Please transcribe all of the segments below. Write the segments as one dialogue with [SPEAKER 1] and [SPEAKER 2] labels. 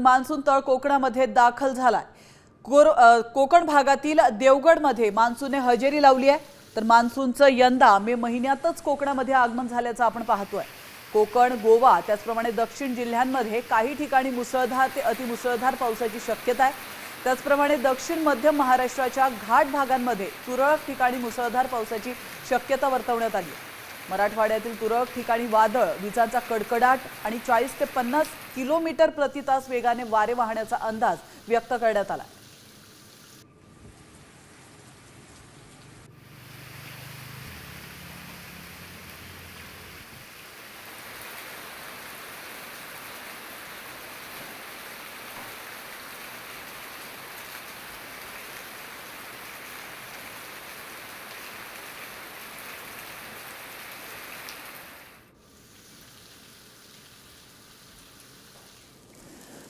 [SPEAKER 1] Monsoon तळ कोकणामध्ये दाखल झालाय। कोकण भागातील देवगडमध्ये मान्सूनने हजेरी लावली आहे। तर मान्सूनचं यंदा मे महिन्यातच कोकणामध्ये आगमन झाल्याचं आपण पाहतोय। कोकण, गोवा त्याचप्रमाणे दक्षिण जिल्ह्यांमध्ये काही ठिकाणी मुसळधार ते अतिमुसळधार पावसाची शक्यता आहे। त्याचप्रमाणे दक्षिण मध्य महाराष्ट्राच्या घाट भागांमध्ये तुरळक ठिकाणी मुसळधार पावसाची शक्यता वर्तवण्यात आली आहे। मराठवाड्यातील तुरळक ठिकाणी वादळ, विजांचा कडकडाट आणि 40 ते 50 किलोमीटर प्रति तास वेगाने वारे वाहण्याचा अंदाज व्यक्त करण्यात आला।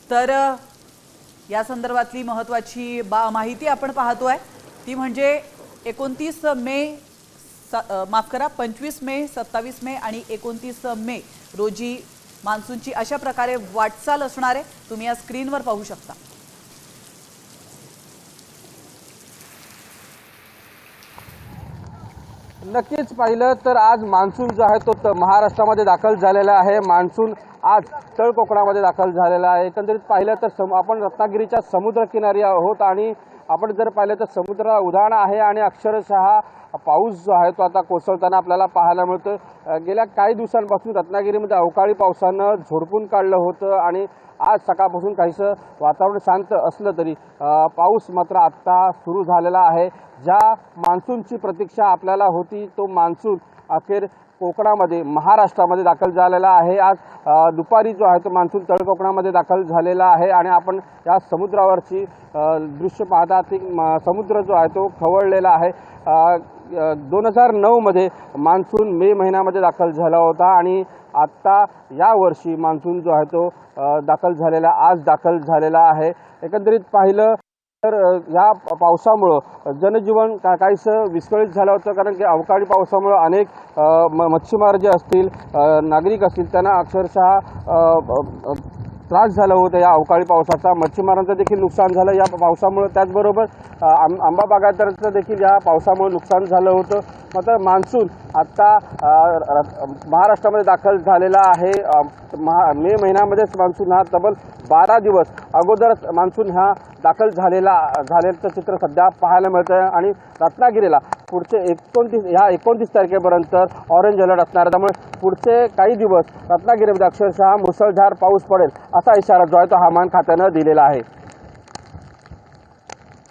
[SPEAKER 1] तर या संदर्भातली महत्त्वाची माहिती आपण पाहतोय ती म्हणजे 29 मे 25 मे 27 मे आणि 29 मे रोजी मान्सूनची अशा प्रकारे वाटचाल असणार आहे। तुम्ही या स्क्रीनवर पाहू शकता।
[SPEAKER 2] नक्कीच पाहिलं तर आज मान्सून जो आहे तो महाराष्ट्रामध्ये दाखल झालेला आहे। मान्सून आज तळ कोकणामध्ये दाखल झालेला आहे। एकंदरीत पाहिलं तर आपण रत्नागिरीच्या समुद्रकिनारी आहोत आणि आपण जर पाहिलं तर समुद्राला उधाण आहे आणि अक्षरशः पाऊस जो आहे तो आता कोसळताना आपल्याला पाहायला मिळतो। गेल्या काही दिवसांपासून रत्नागिरीमध्ये अवकाळी पावसानं झोडपून काढलं होतं आणि आज सकाळपासून काहीसं वातावरण शांत असलं तरी पाऊस मात्र आत्ता सुरू झालेला आहे। ज्या मान्सूनची प्रतीक्षा आपल्याला होती तो मान्सून अखेर कोकणामध्ये महाराष्ट्रामध्ये दाखल झालेला आहे। आज दुपारी जो आहे तो मान्सून तळ कोकणामध्ये दाखल झालेला आहे आणि आपण या समुद्रावरची दृश्य पाहता ती समुद्र जो आहे तो खवळलेला आहे। 2009 मध्ये मान्सून मे महिन्यामध्ये दाखल झाला होता आणि आत्ता या वर्षी मान्सून जो आहे तो आज दाखल झालेला आहे। एकंदरीत पाहिलं तर या पावसामुळे जनजीवन काहीसं विस्कळीत झालं होतं, कारण की अवकाळी पावसामुळे अनेक मच्छीमार जे असतील, नागरिक असतील त्यांना अक्षरशः त्रास झाला होता या अवकाळी पावसाचा। मच्छीमारांचं देखील नुकसान झालं या पावसामुळे। त्याचबरोबर आंबा बागायतदारांचं देखील या पावसामुळे नुकसान झालं होतं। मात्र मान्सून आत्ता महाराष्ट्रामध्ये दाखल झालेला आहे। मे महिन्यामध्येच मान्सून हा तब्बल 12 दिवस अगोदरच मान्सून हा दाखल झाल्याचं चित्र सध्या पाहायला मिळतं आणि रत्नागिरीला पुढचे 29 तारखेपर्यंत ऑरेंज अलर्ट असणार आहे। त्यामुळे पुढचे काही दिवस रत्नागिरीमध्ये अक्षरशः मुसळधार पाऊस पडेल असा इशारा जो आहे तो हवामान खात्यानं दिलेला आहे।